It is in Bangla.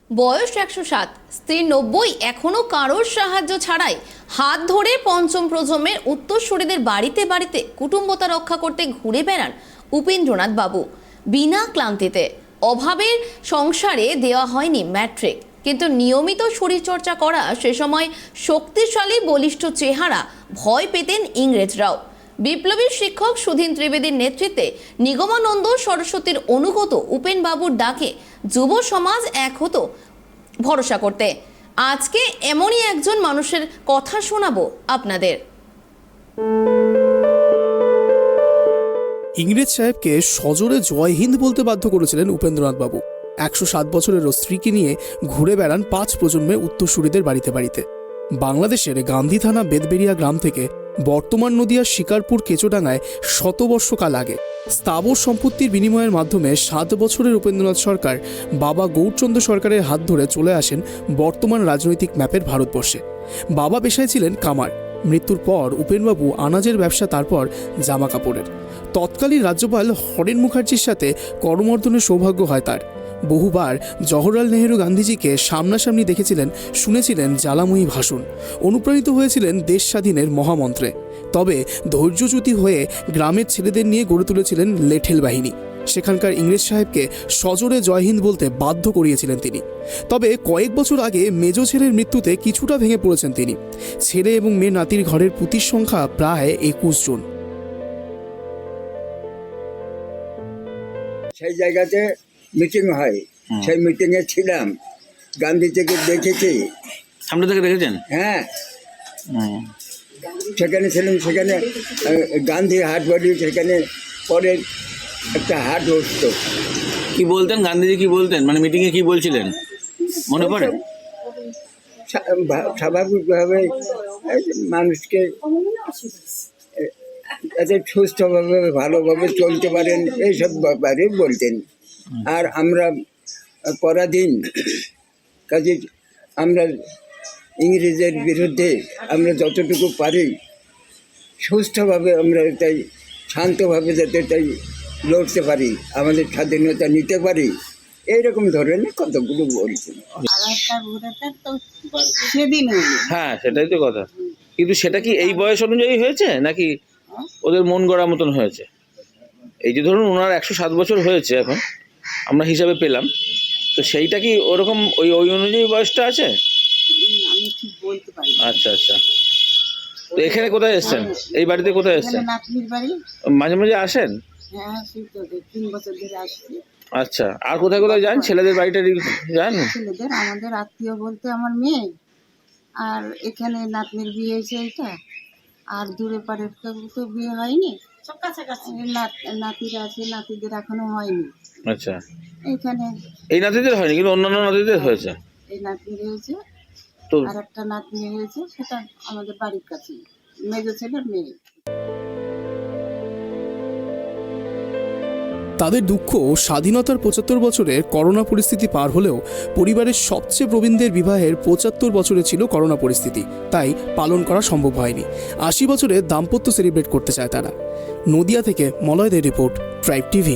বয়স 107, স্ত্রী 90, এখনো কারোর সাহায্য ছাড়াই হাত ধরে পঞ্চম প্রজন্মের উত্তরসূরিদের বাড়িতে বাড়িতে কুটুম্বতা রক্ষা করতে ঘুরে বেড়ান উপেন্দ্রনাথ বাবু বিনা ক্লান্তিতে। অভাবের সংসারে দেওয়া হয়নি ম্যাট্রিক, কিন্তু নিয়মিত শরীরচর্চা করা সে সময় শক্তিশালী বলিষ্ঠ চেহারা ভয় পেতেন ইংরেজরাও। বিপ্লবী শিক্ষক সুধীন ত্রিবেদীর নেতৃত্বে নিগমানন্দ সরস্বতীর অনুগত উপেনবাবুর ডাকে যুব সমাজ এক হতো ভরসা করতে। আজকে এমনই একজন মানুষের কথা শোনাবো আপনাদের। ইংরেজ সাহেবকে সজোরে জয় হিন্দ বলতে বাধ্য করেছিলেন উপেন্দ্রনাথ বাবু। 107 বছরের স্ত্রীকে নিয়ে ঘুরে বেড়ান 5 প্রজন্মের উত্তরসূরিদের বাড়িতে বাড়িতে। বাংলাদেশের গান্ধী থানা বেদবেরিয়া গ্রাম থেকে বর্তমান নদিয়ার শিকারপুর কেচোডাঙ্গায় শতবর্ষকাল আগে স্থাবর সম্পত্তির বিনিময়ের মাধ্যমে 7 বছরের উপেন্দ্রনাথ সরকার বাবা গৌরচন্দ্র সরকারের হাত ধরে চলে আসেন বর্তমান রাজনৈতিক ম্যাপের ভারতবর্ষে। বাবা পেশায় ছিলেন কামার। মৃত্যুর পর উপেনবাবু আনাজের ব্যবসা, তারপর জামা কাপড়ের। তৎকালীন রাজ্যপাল হরেন মুখার্জির সাথে করমর্দনের সৌভাগ্য হয় তার। বহুবার জওহরলাল নেহেরু গান্ধীজিকে সামনাসামনি দেখেছিলেন, শুনেছিলেন জ্বালাময়ী ভাষণ, অনুপ্রাণিত হয়েছিলেন দেশ স্বাধীনের মহামন্ত্রে। তবে ধৈর্যচ্যুতি হয়ে গ্রামের ছেলেদের নিয়ে গড়ে তুলেছিলেন লেঠেল বাহিনী। সেখানকার ইংরেজ সাহেবকে সজোরে জয় হিন্দ বলতে বাধ্য করিয়েছিলেন তিনি। তবে কয়েক বছর আগে মেজ ছেলের মৃত্যুতে কিছুটা ভেঙে পড়েছেন তিনি। ছেলে এবং মেয়ে নাতির ঘরের পুতির সংখ্যা প্রায় 21 জন। সেই জায়গাতে মিটিং হয়, সেই মিটিংয়ে ছিলাম, গান্ধীজিকে দেখেছি। সামনে থেকে দেখেছেন? হ্যাঁ, সেখানে ছিলাম। সেখানে গান্ধী হাট বাড়ি, সেখানে পরে একটা হাট বসত। কি বলতেন গান্ধীজি, কি বলতেন, মানে মিটিংয়ে কি বলছিলেন মনে পড়ে? স্বাভাবিকভাবে মানুষকে যাতে সুস্থভাবে ভালোভাবে চলতে পারেন এইসব ব্যাপারে বলতেন। আর আমরা পরাধীন কাজে আমরা ইংরেজের বিরুদ্ধে আমরা যতটুকু পারি সুস্থভাবে আমরা তাই শান্তভাবে যাতে তাই লড়তে পারি, আমাদের স্বাধীনতা নিতে পারি, এইরকম ধরনের কতগুলো বলছেন। হ্যাঁ, সেটাই তো কথা। কিন্তু সেটা কি এই বয়স অনুযায়ী হয়েছে নাকি ওদের মন গড়া মতন হয়েছে? এই যে ধরুন ওনার 107 বছর হয়েছে এখন আমরা হিসাবে পেলাম, তো সেইটা কি ওরকম ওই অনুযায়ী বয়সটা আছে? আচ্ছা আচ্ছা। তো এখানে কোথায় এসছেন? এই বাড়িতে কোথায় এসছেন? মাঝে মাঝে আসেন? আচ্ছা। আর কোথায় কোথায় যান? ছেলেদের বাড়িটা যান? ছেলেদের আমাদের আত্মীয় বলতে আমার মেয়ে, আর এখানে নাতনির বিয়ে হয়েছে এইটা, আর দূরে পারের তো বিয়ে হয়নি, সব কাছাকাছি নাতিরা আছে, নাতিদের এখনো হয়নি। আচ্ছা। এইখানে এই নাতিদের হয়নি, কিন্তু অন্যান্য নাতিদের হয়েছে। এই নাতনির হয়েছে, তো আর একটা নাতনি হয়েছে, সেটা আমাদের বাড়ির কাছে, মেজ ছেলের মেয়ে। তাদের দুঃখ স্বাধীনতার 75 বছরের করোনা পরিস্থিতি পার হলেও পরিবারের সবচেয়ে প্রবীণদের বিবাহের 75 বছরে ছিল করোনা পরিস্থিতি, তাই পালন করা সম্ভব হয়নি। 80 বছরের দাম্পত্য সেলিব্রেট করতে চায় তারা। নদিয়া থেকে মলয়দের রিপোর্ট, ট্রাইব টিভি।